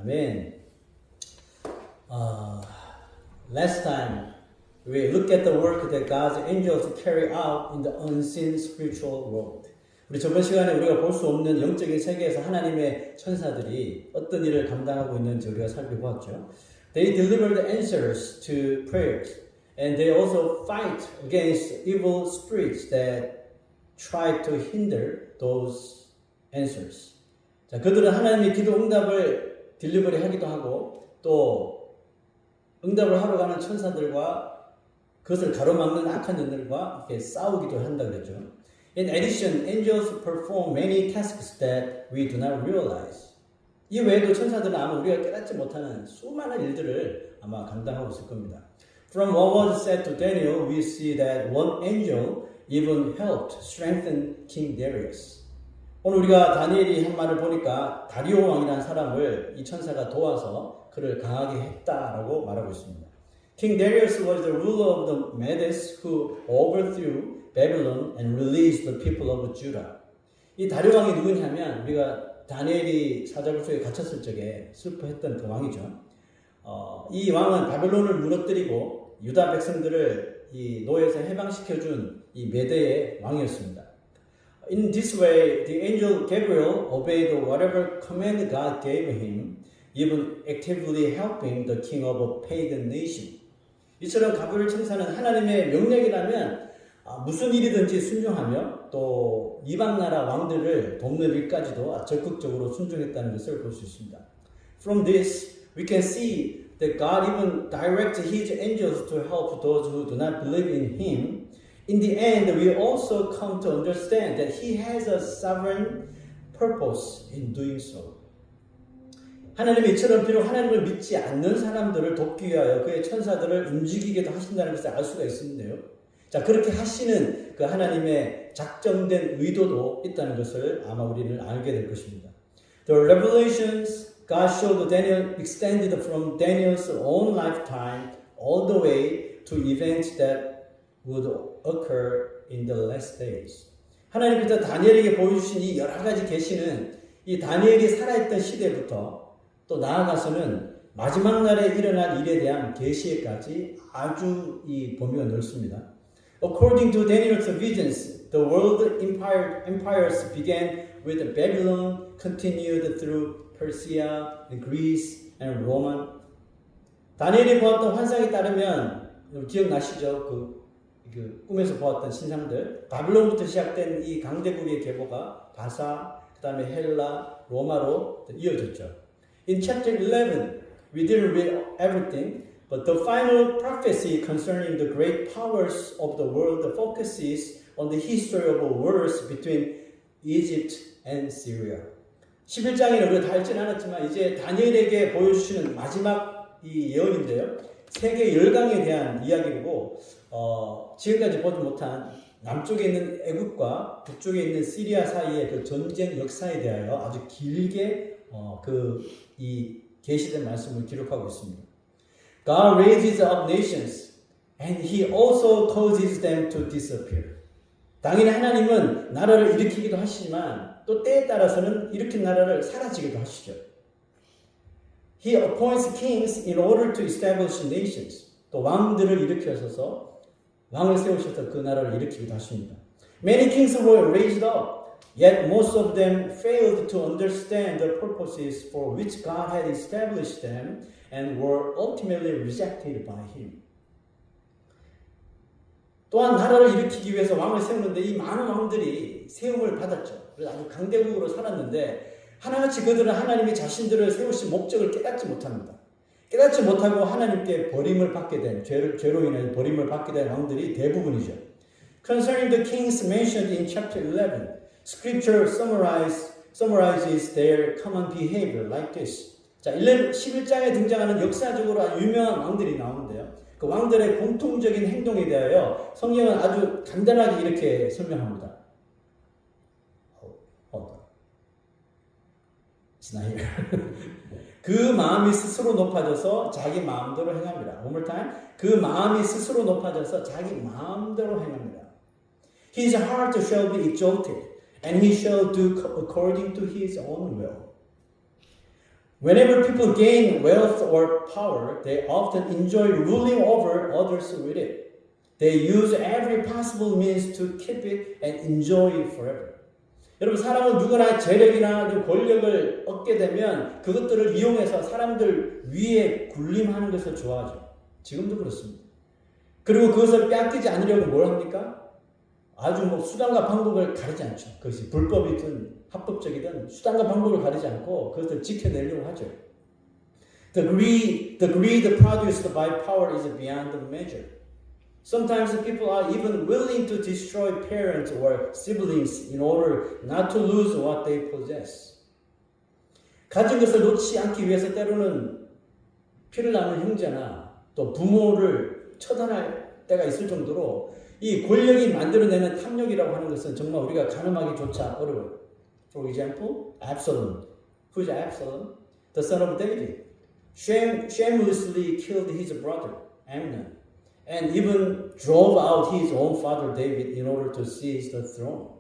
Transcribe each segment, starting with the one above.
아멘. Last time we look at the work that God's angels carry out in the unseen spiritual world. 우리 저번 시간에 우리가 볼 수 없는 영적인 세계에서 하나님의 천사들이 어떤 일을 감당하고 있는지 우리가 살펴보았죠. They deliver the answers to prayers, and they also fight against evil spirits that try to hinder those answers. 자, 그들은 하나님의 기도 응답을 딜리버리 하기도 하고 또 응답을 하러 가는 천사들과 그것을 가로막는 악한 년들과 이렇게 싸우기도 한다 그랬죠. In addition, angels perform many tasks that we do not realize. 이 외에도 천사들은 아마 우리가 깨닫지 못하는 수많은 일들을 아마 감당하고 있을 겁니다. From what was said to Daniel, we see that one angel even helped strengthen King Darius. 오늘 우리가 다니엘이 한 말을 보니까 다리오 왕이라는 사람을 이 천사가 도와서 그를 강하게 했다라고 말하고 있습니다. King Darius was the ruler of the Medes who overthrew Babylon and released the people of Judah. 이 다리오 왕이 누구냐면 우리가 다니엘이 사자굴 속에 갇혔을 적에 슬퍼했던 그 왕이죠. 이 왕은 바벨론을 무너뜨리고 유다 백성들을 이 노예에서 해방시켜준 이 메대의 왕이었습니다. In this way, the angel Gabriel obeyed whatever command God gave him, even actively helping the king of a pagan nation. 이처럼 가브리엘 천사는 하나님의 명령이라면 무슨 일이든지 순종하며 또 이방 나라 왕들을 돕는 일까지도 적극적으로 순종했다는 것을 볼 수 있습니다. From this, we can see that God even directs His angels to help those who do not believe in Him. In the end, we also come to understand that He has a sovereign purpose in doing so. 하나님이 이처럼 비록 하나님을 믿지 않는 사람들을 돕기 위하여 그의 천사들을 움직이게도 하신다는 것을 알 수가 있는데요. 자, 그렇게 하시는 그 하나님의 작정된 의도도 있다는 것을 아마 우리는 알게 될 것입니다. The revelations God showed Daniel extended from Daniel's own lifetime all the way to events that would occur in the last days. 하나님께서 다니엘에게 보여주신 이 여러 가지 계시는 이 다니엘이 살아있던 시대부터 또 나아가서는 마지막 날에 일어날 일에 대한 계시에까지 아주 이 범위가 넓습니다. According to Daniel's visions, the world empires began with Babylon, continued through Persia, Greece, and Rome. 다니엘이 보았던 환상에 따르면 기억나시죠? 그 꿈에서 보았던 신상들. 바빌론부터 시작된 이 강대국의 계보가 바사, 그 다음에 헬라, 로마로 이어졌죠. In chapter 11, we didn't read everything, but the final prophecy concerning the great powers of the world focuses on the history of wars between Egypt and Syria. 11장에는 우리가 다 읽지는 않았지만 이제 다니엘에게 보여주시는 마지막 이 예언인데요. 세계 열강에 대한 이야기고 지금까지 보지 못한 남쪽에 있는 애국과 북쪽에 있는 시리아 사이의 그 전쟁 역사에 대하여 아주 길게 이 계시된 말씀을 기록하고 있습니다. God raises up nations and He also causes them to disappear. 당연히 하나님은 나라를 일으키기도 하시지만 또 때에 따라서는 일으킨 나라를 사라지기도 하시죠. He appoints kings in order to establish nations. 또 왕들을 일으켜서 왕을 세우셔서 그 나라를 일으키기도 하십니다. Many kings were raised up. Yet most of them failed to understand the purposes for which God had established them and were ultimately rejected by Him. 또한 나라를 일으키기 위해서 왕을 세우는데 이 많은 왕들이 세움을 받았죠. 그래서 아주 강대국으로 살았는데 하나같이 그들은 하나님이 자신들을 세우신 목적을 깨닫지 못합니다. 깨닫지 못하고 하나님께 버림을 받게 된 죄로 인해 버림을 받게 된 왕들이 대부분이죠. Concerning the kings mentioned in chapter 11, Scripture summarizes their common behavior like this. 자, 11장에 등장하는 역사적으로 아주 유명한 왕들이 나오는데요. 그 왕들의 공통적인 행동에 대하여 성경은 아주 간단하게 이렇게 설명합니다. It's not here. 그 마음이 스스로 높아져서 자기 마음대로 행합니다. One more time. 그 마음이 스스로 높아져서 자기 마음대로 행합니다. His heart shall be exalted. And he shall do according to his own will. Whenever people gain wealth or power, they often enjoy ruling over others with it. They use every possible means to keep it and enjoy it forever. 여러분, 사람은 누구나 재력이나 권력을 얻게 되면 그것들을 이용해서 사람들 위에 군림하는 것을 좋아하죠. 지금도 그렇습니다. 그리고 그것을 빼앗기지 않으려고 뭘 합니까? 아주 수단과 방법을 가리지 않죠. 그것이 불법이든 합법적이든 수단과 방법을 가리지 않고 그것을 지켜내려고 하죠. The greed produced by power is beyond measure. Sometimes people are even willing to destroy parents or siblings in order not to lose what they possess. 가진 것을 놓지 않기 위해서 때로는 피를 나눈 형제나 또 부모를 처단할 때가 있을 정도로 이 권력이 만들어내는 탐욕이라고 하는 것은 정말 우리가 가늠하기조차 어려워요. For example, Absalom. Who is Absalom? The son of David. Shamelessly killed his brother, Amnon, and even drove out his own father David in order to seize the throne.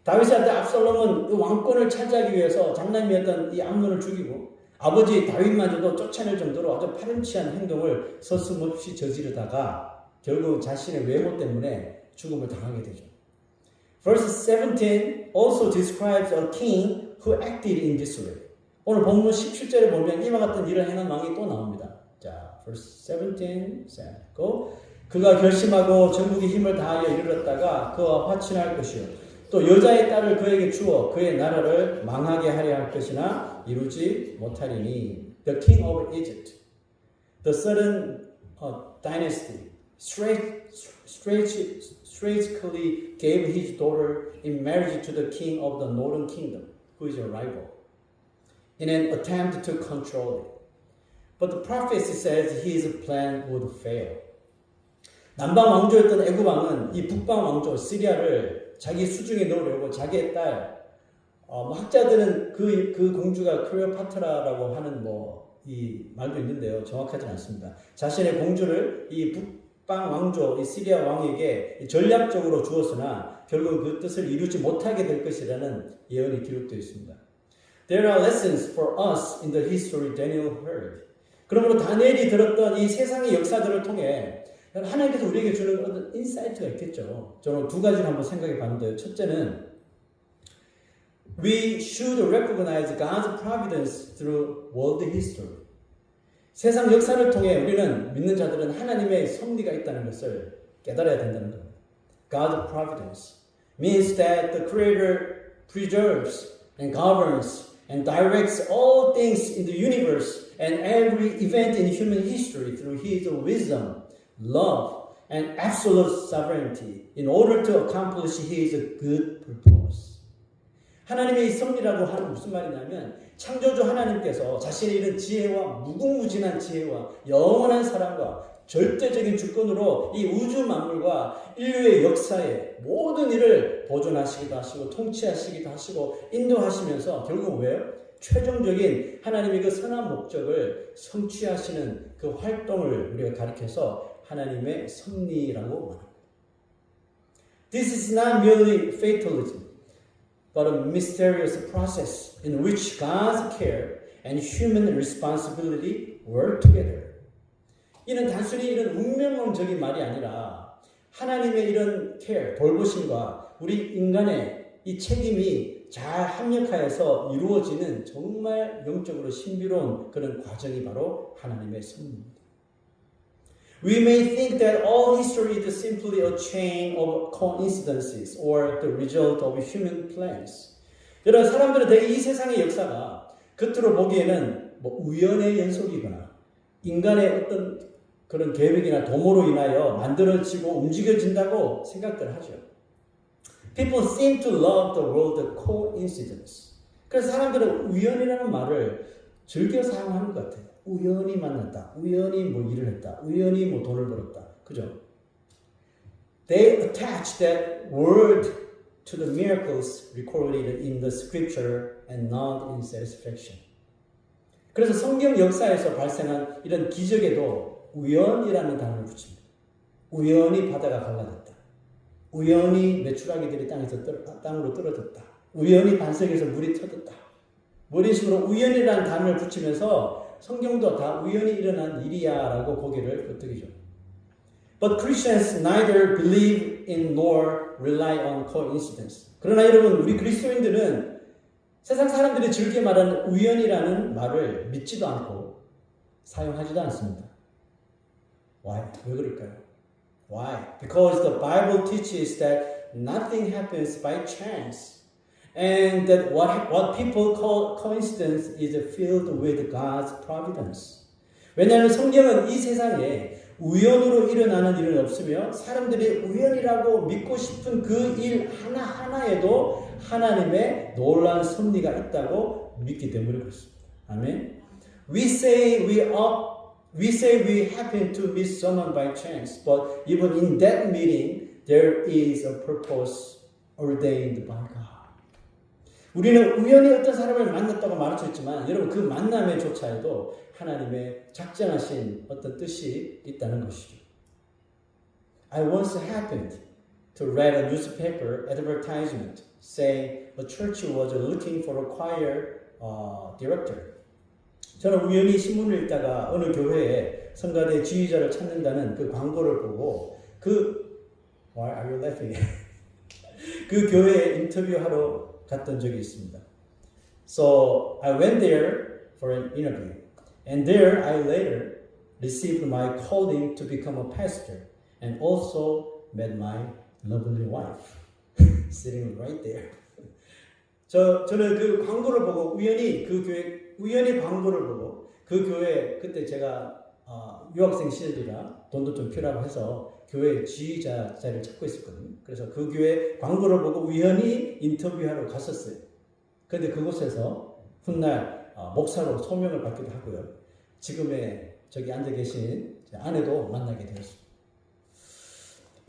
다윗한테 압살롬은 왕권을 차지하기 위해서 장남이었던 이 암논을 죽이고 아버지 다윗마저도 쫓아낼 정도로 아주 파렴치한 행동을 서슴없이 저지르다가 결국 자신의 외모 때문에 죽음을 당하게 되죠. Verse 17 also describes a king who acted in this way. 오늘 본문 17절에 보면 이와 같은 일을 행한 왕이 또 나옵니다. 자, verse 17, go. 그가 결심하고 전국의 힘을 다하여 이르렀다가 그와 화친할 것이요. 또 여자의 딸을 그에게 주어 그의 나라를 망하게 하려 할 것이나 이루지 못하리니. The king of Egypt, the southern dynasty, strategically gave his daughter in marriage to the king of the northern kingdom, who is a rival, in an attempt to control it. But the prophecy says his plan would fail. 남방 왕조였던 애굽 왕은 이 북방 왕조 시리아를 자기 수중에 넣으려고 자기의 딸, 학자들은 그 공주가 클레오파트라라고 하는 이 말도 있는데요. 정확하진 않습니다. 자신의 공주를 이 북방 왕조, 이 시리아 왕에게 전략적으로 주었으나 결국 그 뜻을 이루지 못하게 될 것이라는 예언이 기록되어 있습니다. There are lessons for us in the history Daniel heard. 그러므로 다니엘이 들었던 이 세상의 역사들을 통해 하나님께서 우리에게 주는 어떤 인사이트가 있겠죠. 저는 두 가지를 한번 생각해 봤는데요. 첫째는 We should recognize God's providence through world history. 세상 역사를 통해 우리는 믿는 자들은 하나님의 섭리가 있다는 것을 깨달아야 된다는 겁니다. God's providence means that the Creator preserves and governs and directs all things in the universe and every event in human history through His wisdom, love, and absolute sovereignty in order to accomplish His good purpose. 하나님의 이 섭리라고 하는 무슨 말이냐면 창조주 하나님께서 자신의 이런 지혜와 무궁무진한 지혜와 영원한 사랑과 절대적인 주권으로 이 우주 만물과 인류의 역사에 모든 일을 보존하시기도 하시고 통치하시기도 하시고 인도하시면서 결국 왜요? 최종적인 하나님의 그 선한 목적을 성취하시는 그 활동을 우리가 가리켜서 하나님의 섭리라고 말합니다. This is not merely fatalism, but a mysterious process in which God's care and human responsibility work together. 이는 단순히 이런 운명론적인 말이 아니라 하나님의 이런 care, 돌보심과 우리 인간의 이 책임이 잘 합력하여서 이루어지는 정말 영적으로 신비로운 그런 과정이 바로 하나님의 섭리입니다. We may think that all history is simply a chain of coincidences or the result of human plans. 여러분, 사람들은 대개 이 세상의 역사가 겉으로 보기에는 우연의 연속이거나 인간의 어떤 그런 계획이나 도모로 인하여 만들어지고 움직여진다고 생각들 하죠. People seem to love the word coincidence. 그래서 사람들은 우연이라는 말을 즐겨 사용하는 것 같아요. 우연히 만났다. 우연히 일을 했다. 우연히 돈을 벌었다. 그죠? They attach that word to the miracles recorded in the scripture and not in satisfaction. 그래서 성경 역사에서 발생한 이런 기적에도 우연이라는 단어를 붙입니다. 우연히 바다가 갈라졌다. 우연히 메추라기들이 땅으로 떨어졌다. 우연히 반석에서 물이 터졌다. 뭐 이런 식으로 우연이라는 단어를 붙이면서 성경도 다 우연히 일어난 일이야 라고 고개를 끄덕이죠. But Christians neither believe in nor rely on coincidence. 그러나 여러분, 우리 그리스도인들은 세상 사람들이 즐겨 말하는 우연이라는 말을 믿지도 않고 사용하지도 않습니다. Why? 왜 그럴까요? Why? Because the Bible teaches that nothing happens by chance. And that what people call coincidence is filled with God's providence. 왜냐하면 성경은 이 세상에 우연으로 일어나는 일은 없으며 사람들이 우연이라고 믿고 싶은 그 일 하나하나에도 하나님의 놀라운 섭리가 있다고 믿기 때문에 그렇습니다. 아멘. We say we happen to meet someone by chance, but even in that meeting, there is a purpose ordained by God. 우리는 우연히 어떤 사람을 만났다고 말할 수 있지만 여러분 그 만남에 조차에도 하나님의 작정하신 어떤 뜻이 있다는 것이죠. I once happened to read a newspaper advertisement saying a church was looking for a choir director. 저는 우연히 신문을 읽다가 어느 교회에 성가대 지휘자를 찾는다는 그 광고를 보고 Why are you laughing? 그 교회에 인터뷰하러 갔던 적이 있습니다. So I went there for an interview. And there I later received my calling to become a pastor and also met my lovely wife sitting right there. 저는 그 광고를 보고 우연히 광고를 보고 그 교회 그때 제가 유학생 시절이라 돈도 좀 필요하고 해서 교회 지휘자 자리를 찾고 있었거든요. 그래서 그 교회 광고를 보고 우연히 인터뷰하러 갔었어요. 그런데 그곳에서 훗날 목사로 소명을 받기도 하고요. 지금의 저기 앉아 계신 제 아내도 만나게 되었습니다.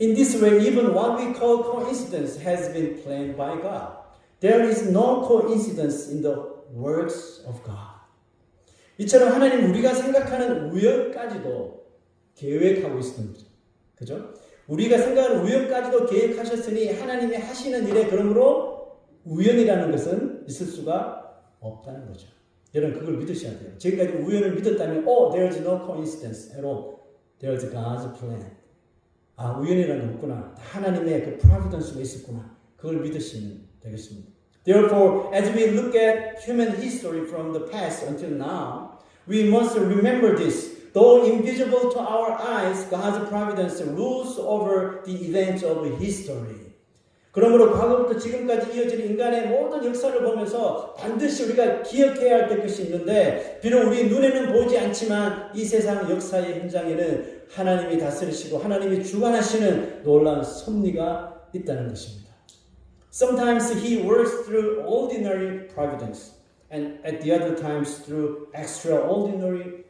In this way, even what we call coincidence has been planned by God. There is no coincidence in the works of God. 이처럼 하나님 우리가 생각하는 우연까지도 계획하고 있는 거죠. 그죠? 우리가 생각하는 우연까지도 계획하셨으니 하나님이 하시는 일에 그러므로 우연이라는 것은 있을 수가 없다는 거죠. 여러분 그걸 믿으셔야 돼요. 지금까지 우연을 믿었다면 there's no coincidence at all. There's God's plan. 우연이라는 게 없구나. 하나님의 그 providence가 있었구나. 그걸 믿으시면 되겠습니다. Therefore, as we look at human history from the past until now, we must remember this. Though invisible to our eyes, God's providence rules over the events of history. 그러므로 과거부터 지금까지 이어지는 인간의 모든 역사를 보면서 반드시 우리가 기억해야 할 것이 있는데 비록 우리 눈에는 보이지 않지만 이 세상 역사의 현장에는 하나님이 다스리시고 하나님이 주관하시는 놀라운 섭리가 있다는 것입니다. Sometimes He works through ordinary providence and at the other times through extraordinary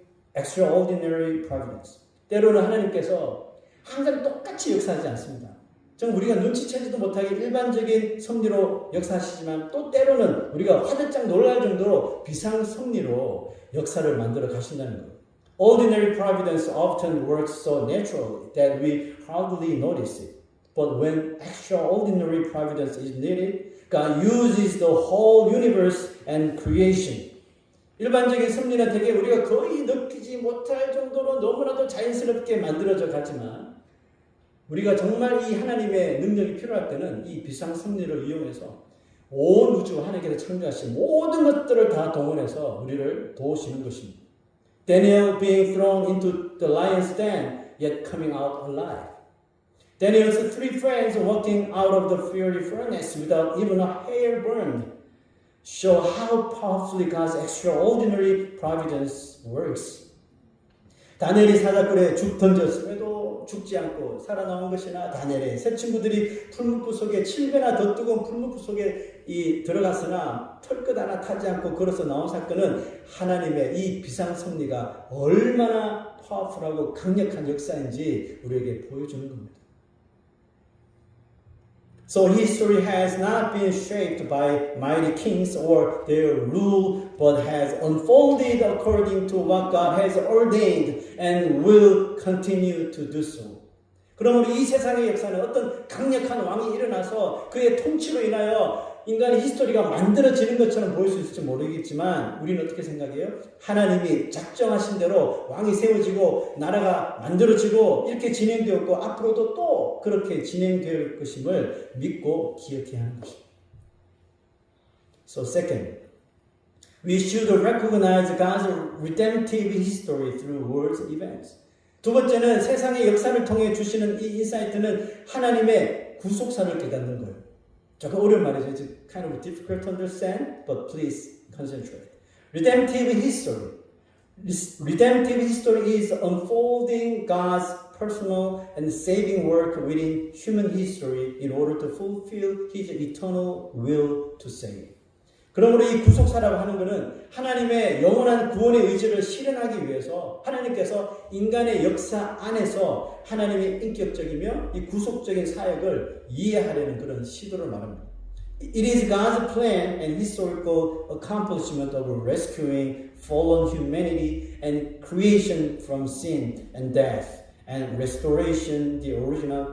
providence. 때로는 하나님께서 항상 똑같이 역사하지 않습니다. 정 우리가 눈치채지도 못하게 일반적인 섭리로 역사하시지만 또 때로는 우리가 화들짝 놀랄 정도로 비상 섭리로 역사를 만들어 가신다는 것. Ordinary providence often works so naturally that we hardly notice it. But when extraordinary providence is needed, God uses the whole universe and creation. 일반적인 섭리는 되게 우리가 거의 느끼지 못할 정도로 너무나도 자연스럽게 만들어져 가지만 우리가 정말 이 하나님의 능력이 필요할 때는 이 비상 섭리를 이용해서 온 우주 하나님께서 창조하신 모든 것들을 다 동원해서 우리를 도우시는 것입니다. Daniel being thrown into the lion's den, yet coming out alive. Daniel's three friends walking out of the fiery furnace without even a hair burned show how powerfully God's extraordinary providence works. 다니엘이 사자굴에 죽 던졌음에도 죽지 않고 살아나온 것이나 다니엘의 세 친구들이 풀무불 속에 7배나 더 뜨거운 풀무불 속에 들어갔으나 털끝 하나 타지 않고 걸어서 나온 사건은 하나님의 이 비상섭리가 얼마나 파워풀하고 강력한 역사인지 우리에게 보여주는 겁니다. So history has not been shaped by mighty kings or their rule, but has unfolded according to what God has ordained and will continue to do so. 그러므로 이 세상의 역사는 어떤 강력한 왕이 일어나서 그의 통치로 인하여 인간의 히스토리가 만들어지는 것처럼 보일 수 있을지 모르겠지만 우리는 어떻게 생각해요? 하나님이 작정하신 대로 왕이 세워지고 나라가 만들어지고 이렇게 진행되었고 앞으로도 또 그렇게 진행될 것임을 믿고 기억해야 하는 것입니다. So second, we should recognize God's redemptive history through words and events. 두 번째는 세상의 역사를 통해 주시는 이 인사이트는 하나님의 구속사를 깨닫는 거예요. 조금 어려운 말이죠. It's kind of difficult to understand, but please concentrate. Redemptive history. Redemptive history is unfolding God's personal and saving work within human history in order to fulfill His eternal will to save. 그러므로 이 구속사라고 하는 것은 하나님의 영원한 구원의 의지를 실현하기 위해서 하나님께서 인간의 역사 안에서 하나님의 인격적이며 이 구속적인 사역을 이해하려는 그런 시도를 말합니다. It is God's plan and historical accomplishment of rescuing fallen humanity and creation from sin and death and restoration the original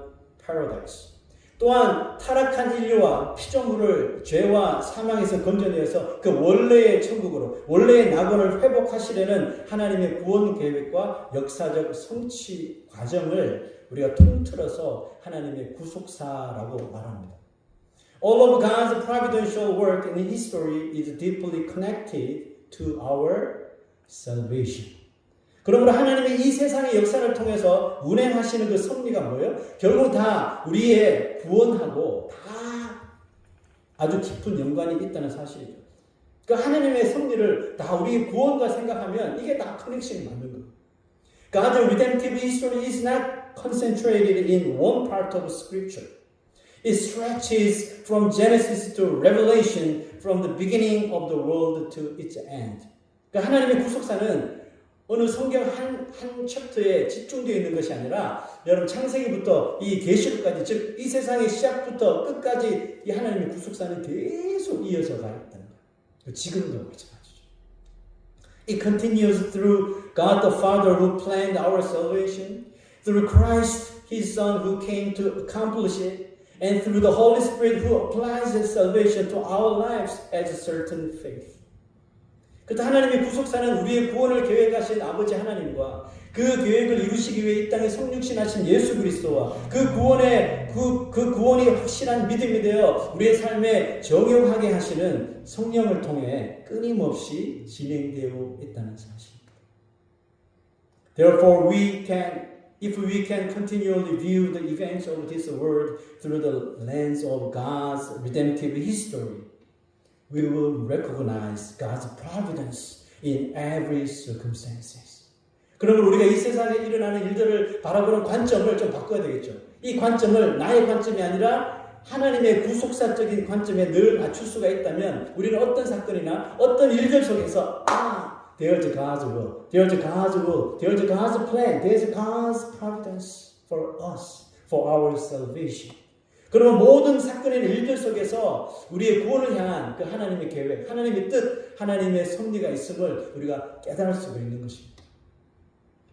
paradise. 또한 타락한 인류와 피조물을 죄와 사망에서 건져내어서 그 원래의 천국으로 원래의 낙원을 회복하시려는 하나님의 구원 계획과 역사적 성취 과정을 우리가 통틀어서 하나님의 구속사라고 말합니다. All of God's providential work in history is deeply connected to our salvation. 그러므로 하나님의 이 세상의 역사를 통해서 운행하시는 그 섭리가 뭐예요? 결국 다 우리의 구원하고 다 아주 깊은 연관이 있다는 사실이죠. 그 하나님의 섭리를 다 우리의 구원과 생각하면 이게 다 커넥션이 맞는 거예요. God's redemptive history is not concentrated in one part of Scripture. It stretches from Genesis to Revelation, from the beginning of the world to its end. 그러니까 하나님의 구속사는 어느 성경 한 챕터에 집중되어 있는 것이 아니라 여러분 창세기부터 이 계시록까지 즉 이 세상의 시작부터 끝까지 이 하나님의 구속사는 계속 이어져 가 있다는 거예요. 지금도 마찬가지죠. It continues through God the Father who planned our salvation, through Christ His Son who came to accomplish it, and through the Holy Spirit who applies His salvation to our lives as a certain faith. 그래서 하나님의 구속사는 우리의 구원을 계획하신 아버지 하나님과 그 계획을 이루시기 위해 이 땅에 성육신하신 예수 그리스도와 그 구원이 확실한 믿음이 되어 우리의 삶에 적용하게 하시는 성령을 통해 끊임없이 진행되어 있다는 사실입니다. Therefore, if we can continually view the events of this world through the lens of God's redemptive history, we will recognize God's providence in every circumstances. 그러면 우리가 이 세상에 일어나는 일들을 바라보는 관점을 좀 바꿔야 되겠죠. 이 관점을 나의 관점이 아니라 하나님의 구속사적인 관점에 늘 맞출 수가 있다면 우리는 어떤 사건이나 어떤 일들 속에서 there's God's will, there's God's will, there's God's plan, there's God's providence for us, for our salvation. 그러면 모든 사건의 일들 속에서 우리의 구원을 향한 그 하나님의 계획, 하나님의 뜻, 하나님의 섭리가 있음을 우리가 깨달을 수가 있는 것입니다.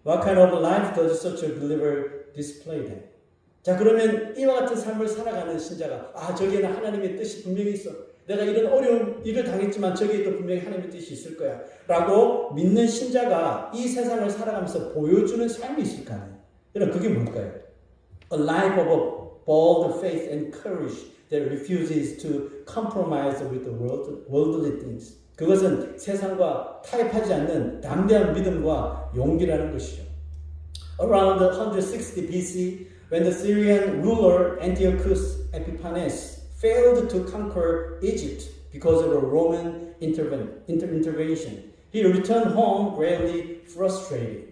What kind of life does such a believer display then? 자, 그러면 이와 같은 삶을 살아가는 신자가 저기에는 하나님의 뜻이 분명히 있어. 내가 이런 어려운 일을 당했지만 저기에도 분명히 하나님의 뜻이 있을 거야. 라고 믿는 신자가 이 세상을 살아가면서 보여주는 삶이 있을 거 아니에요. 여러분, 그게 뭘까요? A life of bold faith and courage that refuses to compromise with the worldly things. 그것은 세상과 타협하지 않는 담대한 믿음과 용기라는 것이죠. Around 160 BC, when the Syrian ruler Antiochus Epiphanes failed to conquer Egypt because of a Roman intervention, he returned home greatly frustrated.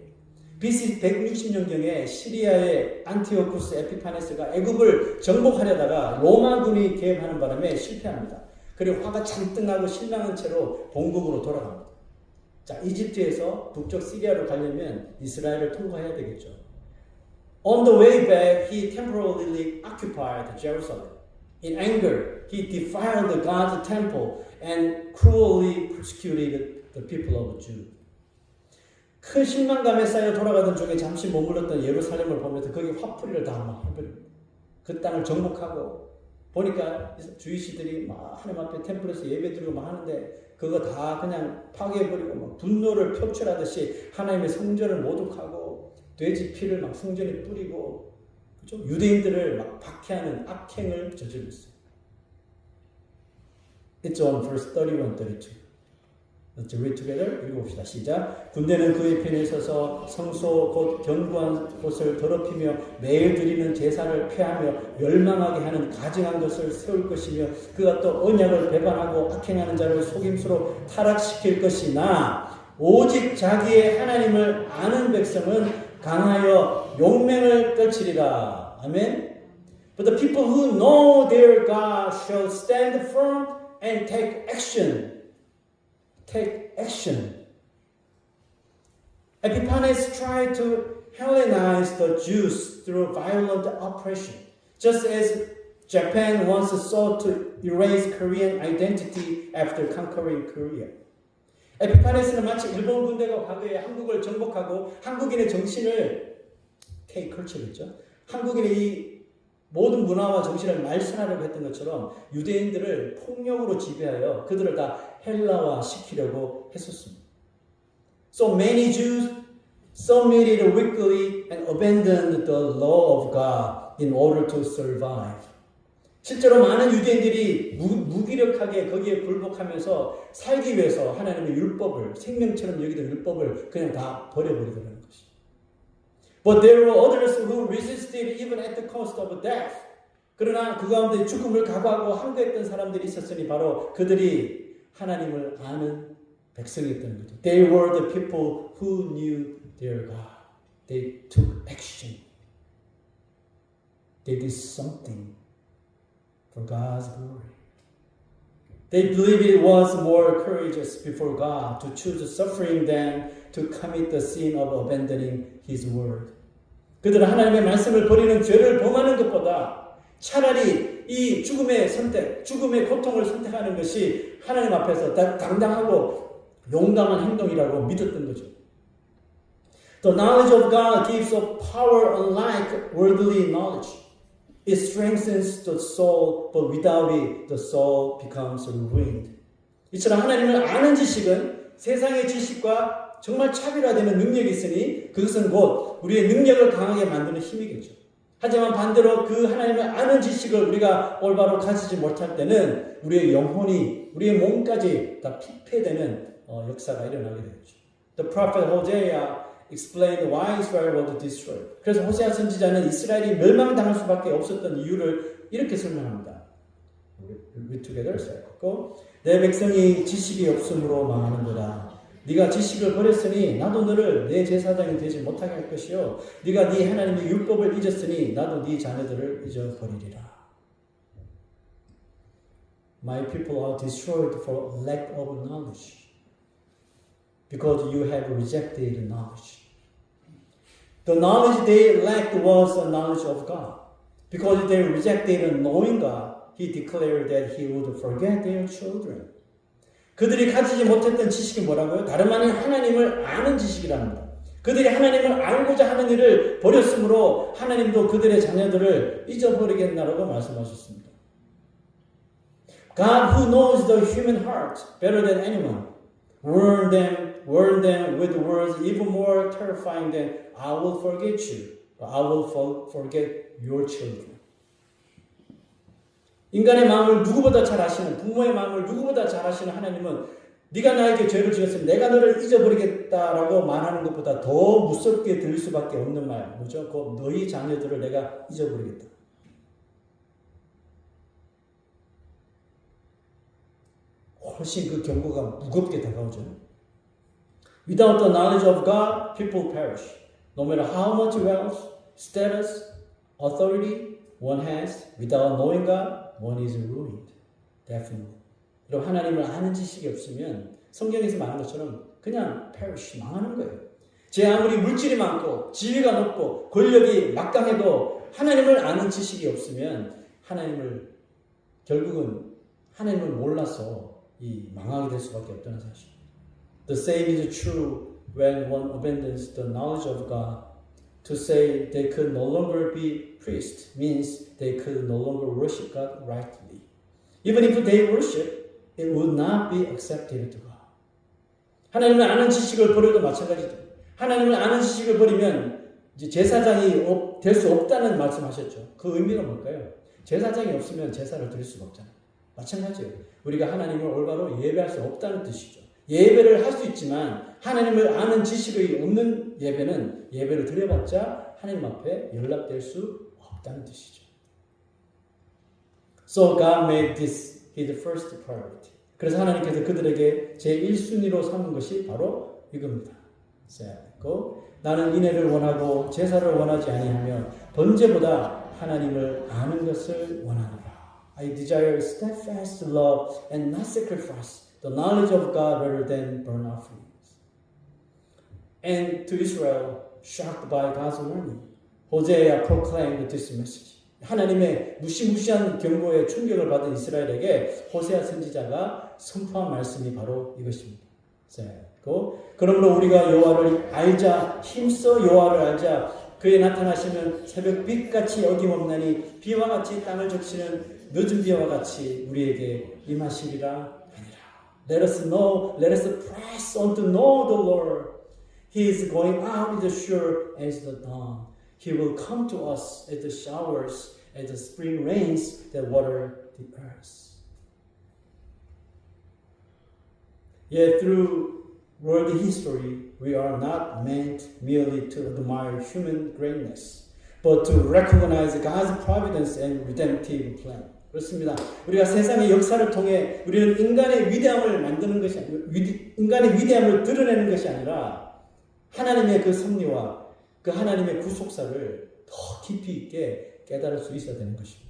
BC 160년경에 시리아의 안티오쿠스 에피파네스가 애굽을 정복하려다가 로마군이 개입하는 바람에 실패합니다. 그리고 화가 잔뜩 나고 신랑한 채로 본국으로 돌아갑니다. 자, 이집트에서 북쪽 시리아로 가려면 이스라엘을 통과해야 되겠죠. On the way back, he temporarily occupied Jerusalem. In anger, he defiled God's temple and cruelly persecuted the people of Judah. 큰 실망감에 쌓여 돌아가던 중에 잠시 머물렀던 예루살렘을 보면서 거기 화풀이를 다 막 해버립니다. 그 땅을 정복하고 보니까 주이시들이 막 하나님 앞에 템플에서 예배드리고 막 하는데 그거 다 그냥 파괴해버리고 막 분노를 표출하듯이 하나님의 성전을 모독하고 돼지 피를 막 성전에 뿌리고 그죠? 유대인들을 막 박해하는 악행을 저질렀어요. It's on verse 31, 32. Let's read together. 읽어봅시다. 시작. 군대는 그의 편에 서서 성소 곧 견고한 곳을 더럽히며 매일 드리는 제사를 폐하며 멸망하게 하는 가증한 것을 세울 것이며 그가 또 언약을 배반하고 악행하는 자를 속임수로 타락시킬 것이나 오직 자기의 하나님을 아는 백성은 강하여 용맹을 떨치리라. 아멘. But the people who know their God shall stand firm and take action. Take action. Epiphanes tried to Hellenize the Jews through violent oppression, just as Japan once sought to erase Korean identity after conquering Korea. 에피파네스는 마치 일본 군대가 과거에 한국을 정복하고 한국인의 정신을 K컬처였죠. 한국인의 이 모든 문화와 정신을 말살하려고 했던 것처럼 유대인들을 폭력으로 지배하여 그들을 다 헬라화 시키려고 했었습니다. So many Jews submitted weakly and abandoned the law of God in order to survive. 실제로 많은 유대인들이 무기력하게 거기에 굴복하면서 살기 위해서 하나님의 율법을 생명처럼 여기던 율법을 그냥 다 버려버리더라는 것이죠. But there were others who resisted even at the cost of death. 그러나 그 가운데 죽음을 각오하고 항거했던 사람들이 있었으니 바로 그들이 하나님을 아는 백성이었던 거죠. They were the people who knew their God. They took action. They did something for God's glory. They believed it was more courageous before God to choose suffering than to commit the sin of abandoning His word. 그들은 하나님의 말씀을 버리는 죄를 범하는 것보다 차라리 이 죽음의 선택, 죽음의 고통을 선택하는 것이 하나님 앞에서 당당하고 용감한 행동이라고 믿었던 거죠. The knowledge of God gives a power unlike worldly knowledge. It strengthens the soul, but without it, the soul becomes ruined. 이처럼 하나님을 아는 지식은 세상의 지식과 정말 차별화되는 능력이 있으니 그것은 곧 우리의 능력을 강하게 만드는 힘이겠죠. 하지만 반대로 그 하나님을 아는 지식을 우리가 올바로 가지지 못할 때는 우리의 영혼이, 우리의 몸까지 다 피폐되는 역사가 일어나게 되죠. The prophet Hosea explained why Israel was destroyed. 그래서 호세아 선지자는 이스라엘이 멸망당할 수밖에 없었던 이유를 이렇게 설명합니다. Read together. 내 백성이 지식이 없음으로 망하는도다. 네가 지식을 버렸으니 나도 너를 내 제사장이 되지 못하게 할 것이요 네가 네 하나님의 율법을 잊었으니 나도 네 자녀들을 잊어버리리라. My people are destroyed for lack of knowledge because you have rejected knowledge. The knowledge they lacked was the knowledge of God. Because they rejected knowing God, He declared that He would forget their children. 그들이 가지지 못했던 지식이 뭐라고요? 다름 아닌 하나님을 아는 지식이랍니다. 그들이 하나님을 알고자 하는 일을 버렸으므로 하나님도 그들의 자녀들을 잊어버리겠나라고 말씀하셨습니다. God who knows the human heart better than anyone warned them with words even more terrifying than I will forget you, I will forget your children. 인간의 마음을 누구보다 잘 아시는, 부모의 마음을 누구보다 잘 아시는 하나님은 네가 나에게 죄를 지었으면 내가 너를 잊어버리겠다라고 말하는 것보다 더 무섭게 들릴 수밖에 없는 말, 뭐죠? 그 너희 자녀들을 내가 잊어버리겠다. 훨씬 그 경고가 무겁게 다가오죠. Without the knowledge of God, people perish. No matter how much wealth, status, authority one has, without knowing God, one is ruined. Definitely. 여러분 하나님을 아는 지식이 없으면 성경에서 말하는 것처럼 그냥 perish, 망하는 거예요. 제 아무리 물질이 많고 지위가 높고 권력이 막강해도 하나님을 아는 지식이 없으면 결국은 하나님을 몰라서 망하게 될 수밖에 없다는 사실. The same is true when one abandons the knowledge of God to say they could no longer be priests means they could no longer worship God rightly. Even if they worship, it would not be accepted to God. 하나님을 아는 지식을 버려도 마찬가지죠. 하나님을 아는 지식을 버리면 이제 제사장이 될 수 없다는 말씀하셨죠. 그 의미가 뭘까요? 제사장이 없으면 제사를 드릴 수가 없잖아요. 마찬가지예요. 우리가 하나님을 올바로 예배할 수 없다는 뜻이죠. 예배를 할 수 있지만 하나님을 아는 지식이 없는 예배는 예배를 드려봤자 하나님 앞에 연락될 수 없다는 뜻이죠. So God made this His first priority. 그래서 하나님께서 그들에게 제1순위로 삼은 것이 바로 이겁니다. 나는 인애를 원하고 제사를 원하지 아니하며 번제보다 하나님을 아는 것을 원하노라. I desire steadfast love and not sacrifice, the knowledge of God rather than burnt offerings. And to Israel, shocked by God's warning, Hosea proclaimed this message. 하나님의 무시무시한 경고에 충격을 받은 이스라엘에게 호세아 선지자가 선포한 말씀이 바로 이것입니다. 그러므로 우리가 여호와를 알자, 힘써 여호와를 알자. 그의 나타나시면 새벽 빛같이 어김없나니 비와 같이 땅을 적시는 늦은 비와 같이 우리에게 임하시리라 하니라. Let us know, let us press on to know the Lord. He is going out as sure as the dawn. He will come to us as the showers, as the spring rains that water the earth. Yet through world history, we are not meant merely to admire human greatness, but to recognize God's providence and redemptive plan. 그렇습니다. 우리가 세상의 역사를 통해 우리는 인간의 위대함을 만드는 것이 인간의 위대함을 드러내는 것이 아니라 하나님의 그 섭리와 그 하나님의 구속사를 더 깊이 있게 깨달을 수 있어야 되는 것입니다.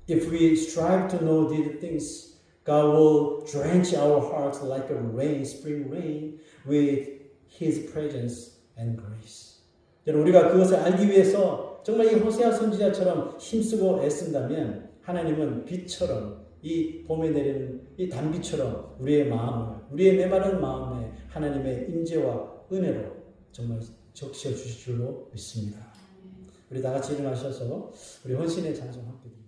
If we strive to know these things, God will drench our hearts like a rain, spring rain, with His presence and grace. 여러분, 우리가 그것을 알기 위해서 정말 이 호세아 선지자처럼 힘쓰고 애쓴다면 하나님은 빛처럼 이 봄에 내리는 이 단비처럼 우리의 마음을, 우리의 메마른 마음에 하나님의 임재와 은혜로 정말 적셔 주실 줄로 믿습니다. 우리 다 같이 일어나셔서 우리 헌신의 찬송 함께 드립니다.